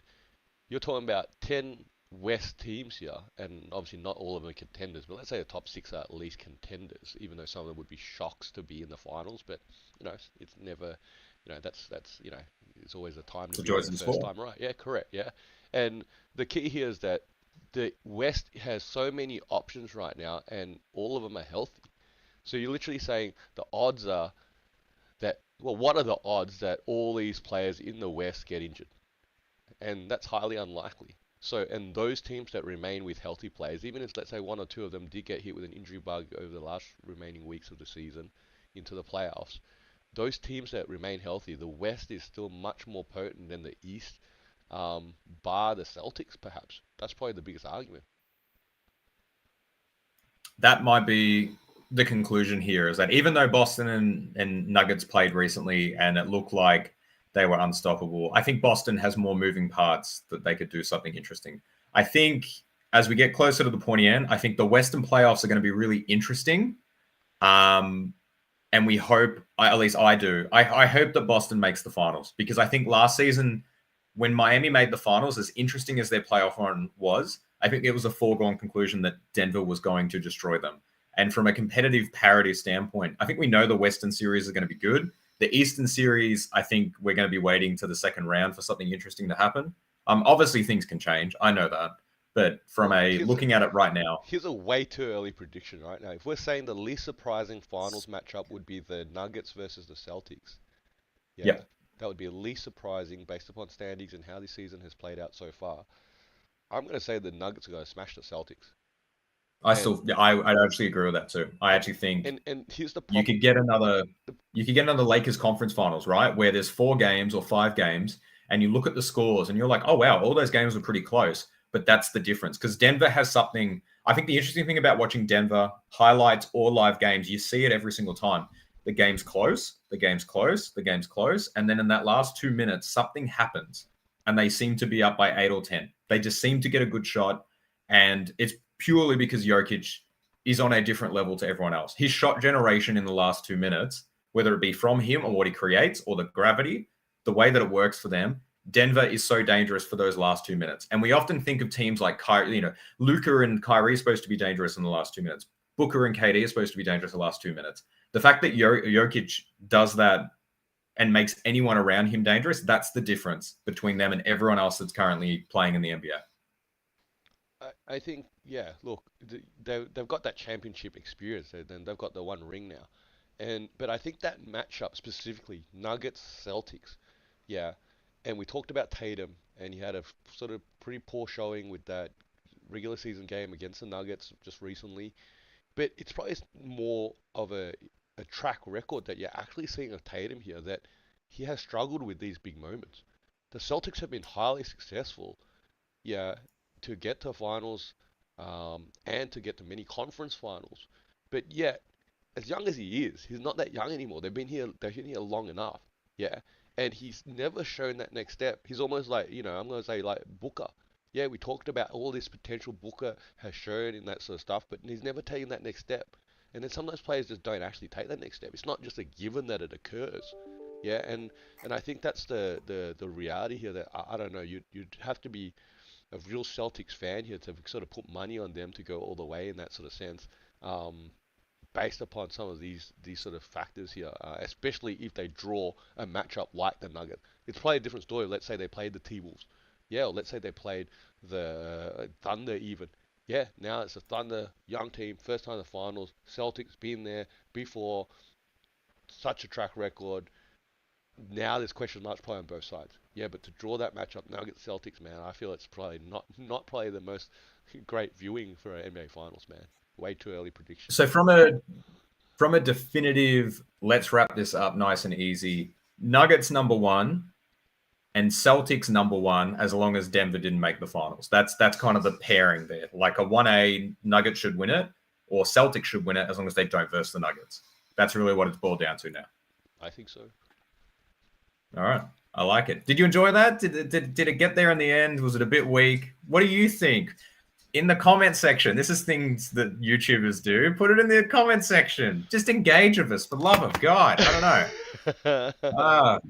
you're talking about 10 West teams here, and obviously not all of them are contenders, but let's say the top 6 are at least contenders, even though some of them would be shocks to be in the finals. But you know, it's never, you know, that's you know, it's always a time to be the first time right. Yeah, correct. Yeah, and the key here is that the West has so many options right now, and all of them are healthy. So you're literally saying the odds are that, well, what are the odds that all these players in the West get injured? And that's highly unlikely. So, and those teams that remain with healthy players, even if let's say 1 or 2 of them did get hit with an injury bug over the last remaining weeks of the season into the playoffs, those teams that remain healthy, the West is still much more potent than the East, bar the Celtics, perhaps. That's probably the biggest argument. That might be the conclusion here, is that even though Boston and Nuggets played recently and it looked like they were unstoppable, I think Boston has more moving parts that they could do something interesting. I think as we get closer to the pointy end, I think the Western playoffs are going to be really interesting. And we hope, at least I do, I hope that Boston makes the finals, because I think last season when Miami made the finals, as interesting as their playoff run was, I think it was a foregone conclusion that Denver was going to destroy them. And from a competitive parity standpoint, I think we know the Western series is going to be good. The Eastern series, I think we're going to be waiting to the second round for something interesting to happen. Obviously, things can change. I know that. But from looking at it right now, here's a way too early prediction right now. If we're saying the least surprising finals matchup would be the Nuggets versus the Celtics, yeah, that would be least surprising based upon standings and how this season has played out so far. I'm going to say the Nuggets are going to smash the Celtics. I actually agree with that too. I actually think, and here's the problem. You could get another Lakers conference finals, right? Where there's 4 games or 5 games, and you look at the scores and you're like, oh wow, all those games were pretty close. But that's the difference, because Denver has something. I think the interesting thing about watching Denver highlights or live games, you see it every single time. The game's close, the game's close, the game's close, and then in that last 2 minutes, something happens, and they seem to be up by 8 or 10. They just seem to get a good shot, and it's purely because Jokic is on a different level to everyone else. His shot generation in the last 2 minutes, whether it be from him or what he creates or the gravity, the way that it works for them, Denver is so dangerous for those last 2 minutes. And we often think of teams like Luka and Kyrie are supposed to be dangerous in the last 2 minutes. Booker and KD are supposed to be dangerous in the last 2 minutes. The fact that Jokic does that and makes anyone around him dangerous, that's the difference between them and everyone else that's currently playing in the NBA. I think, yeah, look, they've got that championship experience, and they've got the one ring now. But I think that matchup specifically, Nuggets Celtics, yeah. And we talked about Tatum, and he had a sort of pretty poor showing with that regular season game against the Nuggets just recently. But it's probably more of a track record that you're actually seeing of Tatum here, that he has struggled with these big moments. The Celtics have been highly successful, yeah, to get to finals, and to get to many conference finals. But yet, as young as he is, he's not that young anymore. They've been here long enough, yeah. And he's never shown that next step. He's almost like, I'm gonna say like Booker. Yeah, we talked about all this potential Booker has shown in that sort of stuff, but he's never taken that next step. And then sometimes players just don't actually take that next step. It's not just a given that it occurs. Yeah, and I think that's the reality here, that I don't know, you'd have to be a real Celtics fan here to sort of put money on them to go all the way in that sort of sense, based upon some of these sort of factors here, especially if they draw a matchup like the Nuggets. It's probably a different story. Let's say they played the T-Wolves, yeah, or let's say they played the Thunder even. Yeah, now it's a Thunder young team, first time in the finals. Celtics been there before, such a track record. Now there's question marks probably on both sides. Yeah, but to draw that matchup Nuggets Celtics, man, I feel it's probably not probably the most great viewing for an NBA Finals, man. Way too early prediction. So from a definitive, let's wrap this up nice and easy. Nuggets number one and Celtics number one, as long as Denver didn't make the finals. That's kind of the pairing there. Like a 1A, Nuggets should win it, or Celtics should win it as long as they don't verse the Nuggets. That's really what it's boiled down to now. I think so. All right. I like it. Did you enjoy that? Did it get there in the end? Was it a bit weak? What do you think? In the comment section. This is things that YouTubers do. Put it in the comment section. Just engage with us, for love of God. I don't know.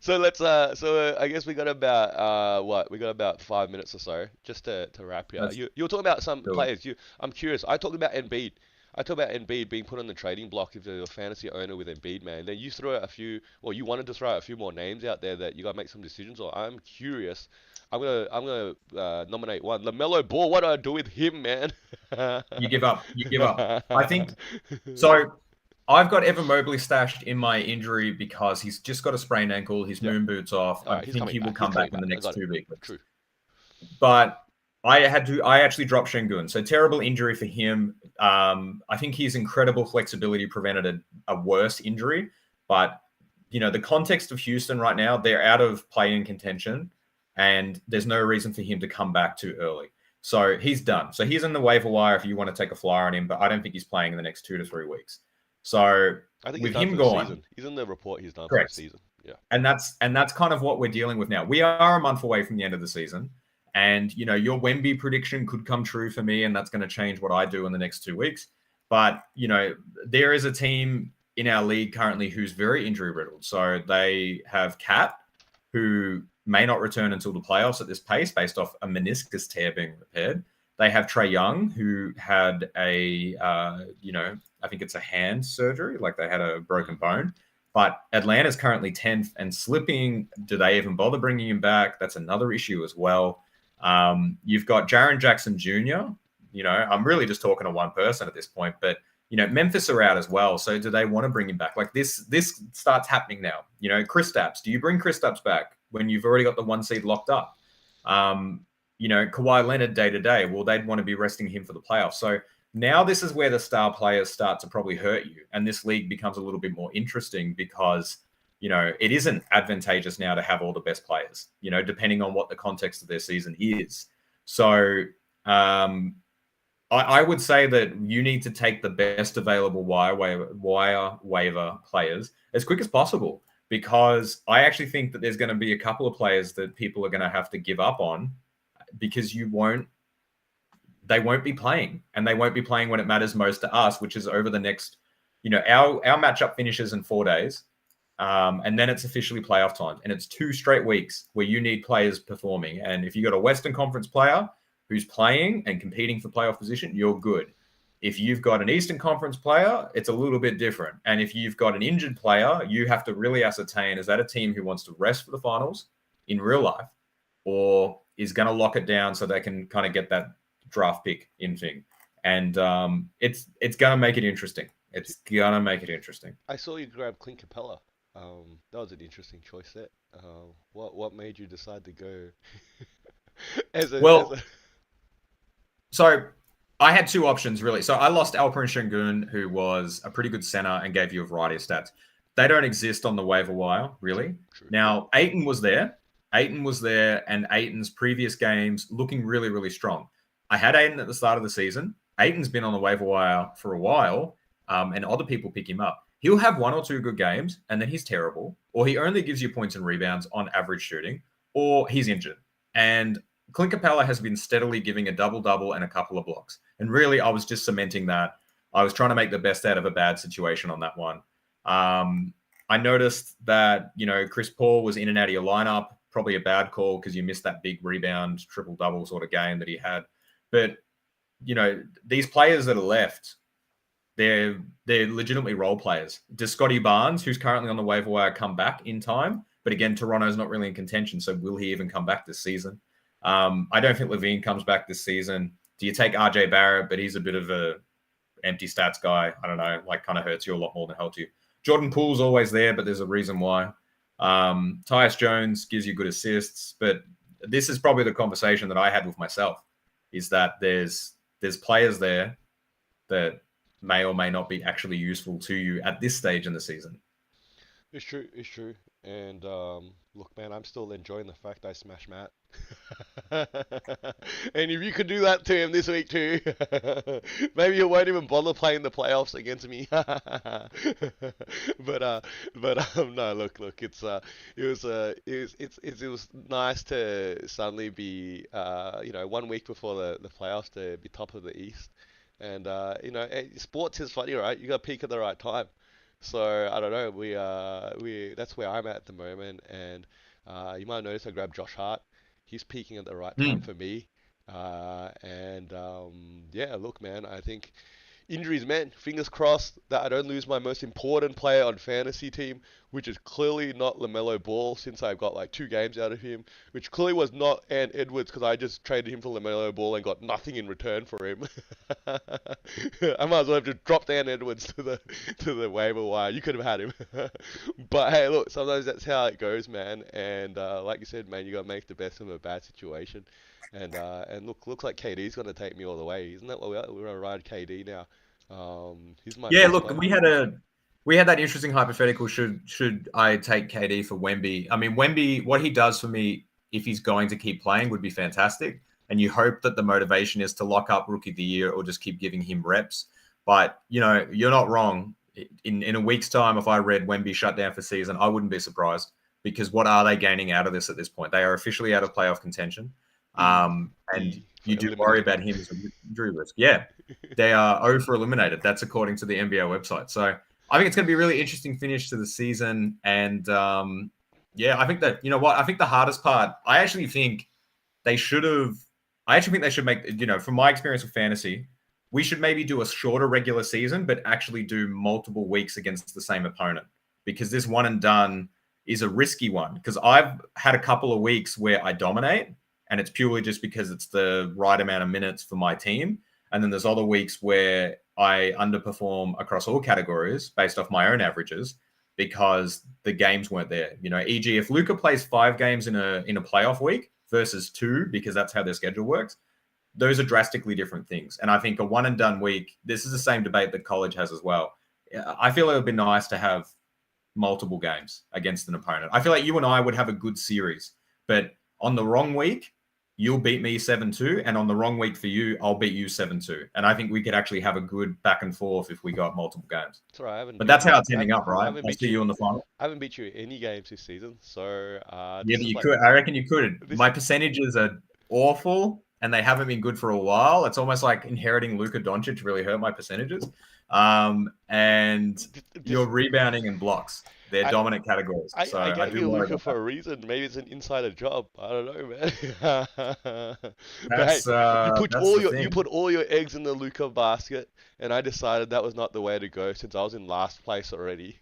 So let's I guess we got about what? We got about 5 minutes or so just to wrap here. You were talking about some players. I'm curious. I talked about Embiid. I talked about Embiid being put on the trading block if you're a fantasy owner with Embiid, man. Then you threw out a few, well, you wanted to throw out a few more names out there that you got to make some decisions on. I'm curious. I'm gonna nominate one. LaMelo Ball. What do I do with him, man? You give up. You give up. I think so. I've got Evan Mobley stashed in my injury because he's just got a sprained ankle. His moon boots off. I think he will come back in the next 2 weeks. True. But I actually dropped Şengün. So terrible injury for him. I think his incredible flexibility prevented a worse injury. But, the context of Houston right now, they're out of play-in contention, and there's no reason for him to come back too early. So he's done. So he's in the waiver wire if you want to take a flyer on him, but I don't think he's playing in the next 2 to 3 weeks. So I think with him gone, he's in the report. He's done correct. For the season. Yeah, and that's kind of what we're dealing with now. We are a month away from the end of the season, and your Wemby prediction could come true for me, and that's going to change what I do in the next 2 weeks. But there is a team in our league currently who's very injury riddled. So they have Cat, who may not return until the playoffs at this pace, based off a meniscus tear being repaired. They have Trae Young, who had I think it's a hand surgery, like they had a broken bone. But Atlanta's currently 10th and slipping. Do they even bother bringing him back? That's another issue as well. You've got Jaren Jackson Jr. I'm really just talking to one person at this point, but Memphis are out as well. So do they want to bring him back? Like this starts happening now. Kristaps. Do you bring Kristaps back when you've already got the 1 seed locked up? Kawhi Leonard day to day. Well, they'd want to be resting him for the playoffs. So now this is where the star players start to probably hurt you, and this league becomes a little bit more interesting because it isn't advantageous now to have all the best players. Depending on what the context of their season is. So I would say that you need to take the best available wire waiver players as quick as possible, because I actually think that there's going to be a couple of players that people are going to have to give up on because they won't be playing, and they won't be playing when it matters most to us, which is over the next, our matchup finishes in 4 days. And then it's officially playoff time, and it's 2 straight weeks where you need players performing. And if you got a Western Conference player who's playing and competing for playoff position, you're good. If you've got an Eastern Conference player, it's a little bit different. And if you've got an injured player, you have to really ascertain, is that a team who wants to rest for the finals in real life? Or is going to lock it down so they can kind of get that draft pick in thing. And it's going to make it interesting. It's going to make it interesting. I saw you grab Clint Capella. That was an interesting choice there. What made you decide to go as Well, a so I had two options really. So I lost Alperen Şengün, who was a pretty good center and gave you a variety of stats. They don't exist on the waiver wire, really. True. Now, Ayton was there. Ayton was there, and Ayton's previous games looking really, really strong. I had Ayton at the start of the season. Ayton's been on the waiver wire for a while, and other people pick him up. He'll have one or two good games, and then he's terrible, or he only gives you points and rebounds on average shooting, or he's injured. And Clint Capella has been steadily giving a double-double and a couple of blocks. And really, I was just cementing that. I was trying to make the best out of a bad situation on that one. I noticed that, Chris Paul was in and out of your lineup, probably a bad call because you missed that big rebound, triple-double sort of game that he had. But, these players that are left, they're legitimately role players. Does Scotty Barnes, who's currently on the waiver wire, come back in time? But again, Toronto's not really in contention, so will he even come back this season? I don't think Levine comes back this season. Do you take RJ Barrett? But he's a bit of a empty stats guy. I don't know, kind of hurts you a lot more than helps you. Jordan Poole's always there, but there's a reason why. Tyus Jones gives you good assists, but this is probably the conversation that I had with myself, is that there's players there that may or may not be actually useful to you at this stage in the season. It's true, it's true. And look, man, I'm still enjoying the fact I smashed Matt. And if you could do that to him this week too, maybe he won't even bother playing the playoffs against me. No, look, it was nice to suddenly be 1 week before the playoffs to be top of the East, and sports is funny, right? You got to peak at the right time. So I don't know. We that's where I'm at the moment, and you might notice I grabbed Josh Hart. He's peaking at the right time for me, yeah. Look, man, I think injuries, man. Fingers crossed that I don't lose my most important player on fantasy team, which is clearly not LaMelo Ball, since I've got like 2 games out of him, which clearly was not Ant Edwards because I just traded him for LaMelo Ball and got nothing in return for him. I might as well have just dropped Ant Edwards to the waiver wire. You could have had him. But hey, look, sometimes that's how it goes, man. And like you said, man, you got to make the best of a bad situation. And looks like KD's going to take me all the way. Isn't that what we're going to ride KD now? He's my look, player. We had that interesting hypothetical. Should I take KD for Wemby? I mean, Wemby, what he does for me, if he's going to keep playing, would be fantastic. And you hope that the motivation is to lock up Rookie of the Year or just keep giving him reps. But you're not wrong. In a week's time, if I read Wemby shut down for season, I wouldn't be surprised, because what are they gaining out of this at this point? They are officially out of playoff contention. And you do worry about him as an injury risk. Yeah, they are 0 for eliminated. That's according to the NBA website. So I think it's going to be a really interesting finish to the season. And I think that, I think the hardest part, I actually think they should make, from my experience with fantasy, we should maybe do a shorter regular season, but actually do multiple weeks against the same opponent, because this one and done is a risky one. Because I've had a couple of weeks where I dominate, and it's purely just because it's the right amount of minutes for my team. And then there's other weeks where I underperform across all categories based off my own averages because the games weren't there. E.g., if Luka plays 5 games in a playoff week versus 2, because that's how their schedule works, those are drastically different things. And I think a one and done week, this is the same debate that college has as well. I feel it would be nice to have multiple games against an opponent. I feel like you and I would have a good series, but on the wrong week, you'll beat me 7-2, and on the wrong week for you, I'll beat you 7-2. And I think we could actually have a good back and forth if we got multiple games. That's right. But that's how it's ending up, right? I'll see you in the final. I haven't beat you any games this season, so yeah, but you could. I reckon you could. My percentages are awful, and they haven't been good for a while. It's almost like inheriting Luka Doncic really hurt my percentages. And you're rebounding and blocks. They're dominant categories. I gave you Luka for a reason. Maybe it's an insider job. I don't know, man. You put all your eggs in the Luka basket, and I decided that was not the way to go since I was in last place already.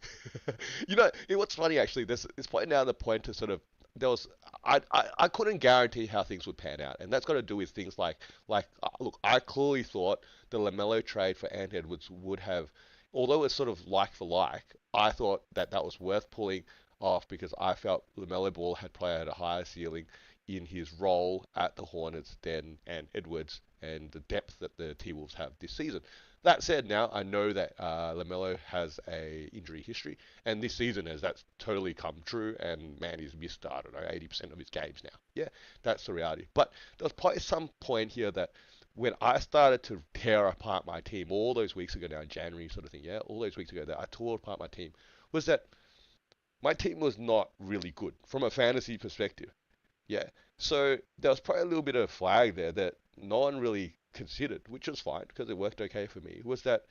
What's funny actually? It's probably now the point to sort of there was I couldn't guarantee how things would pan out, and that's got to do with things like look, I clearly thought the Lamelo trade for Ant Edwards would have, although it's sort of like for like, I thought that that was worth pulling off because I felt Lamelo Ball had played at a higher ceiling in his role at the Hornets than Ant Edwards and the depth that the T-Wolves have this season. That said, now I know that Lamelo has a injury history, and this season has that's totally come true. And man, he's missed I don't know 80% of his games now. Yeah, that's the reality. But there was probably some point here that when I started to tear apart my team all those weeks ago now, in January sort of thing, yeah, all those weeks ago that I tore apart my team, was that my team was not really good from a fantasy perspective. Yeah. So there was probably a little bit of a flag there that no one really considered, which was fine because it worked okay for me, was that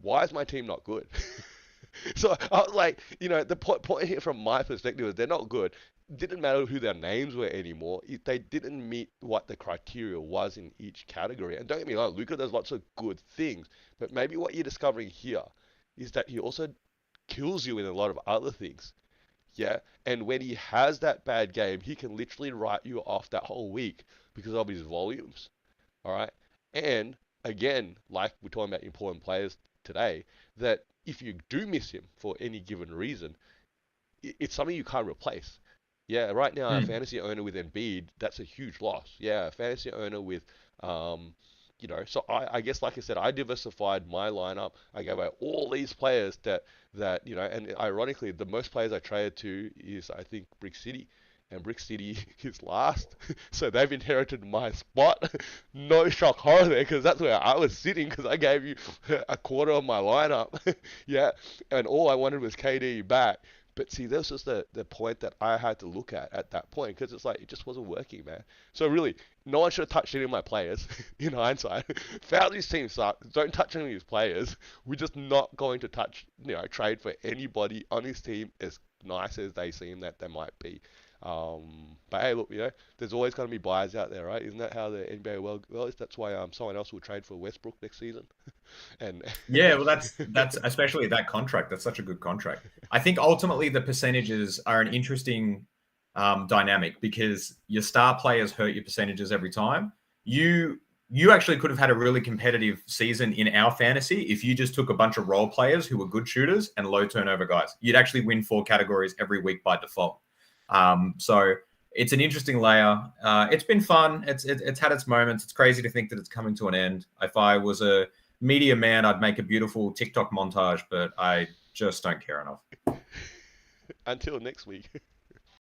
why is my team not good? So I was like, the point here from my perspective is they're not good. Didn't matter who their names were anymore. They didn't meet what the criteria was in each category. And don't get me wrong, Luca does lots of good things, but maybe what you're discovering here is that he also kills you in a lot of other things. Yeah, and when he has that bad game, he can literally write you off that whole week because of his volumes. All right, and again, like we're talking about important players today, that if you do miss him for any given reason, it's something you can't replace. Yeah, right now a Mm. fantasy owner with Embiid, that's a huge loss. Yeah, a fantasy owner with, so I guess like I said, I diversified my lineup. I gave out all these players that, and ironically, the most players I traded to is I think Brick City, and Brick City is last, so they've inherited my spot. No shock horror there, because that's where I was sitting, because I gave you a quarter of my lineup. Yeah, and all I wanted was KD back. But see, this was the point that I had to look at that point because it's like it just wasn't working, man. So really, no one should have touched any of my players. In hindsight, Fowler's team sucks. Don't touch any of his players. We're just not going to trade for anybody on his team as nice as they seem that they might be. But hey, look, there's always going to be buyers out there, right? Isn't that how the NBA well is? That's why someone else will trade for Westbrook next season, and Yeah, well, that's especially that contract. That's such a good contract. I think ultimately the percentages are an interesting dynamic because your star players hurt your percentages every time. You actually could have had a really competitive season in our fantasy if you just took a bunch of role players who were good shooters and low turnover guys. You'd actually win 4 categories every week by default. So it's an interesting layer. It's been fun. It's had its moments. It's crazy to think that it's coming to an end. If I was a media man, I'd make a beautiful TikTok montage, but I just don't care enough. until next week.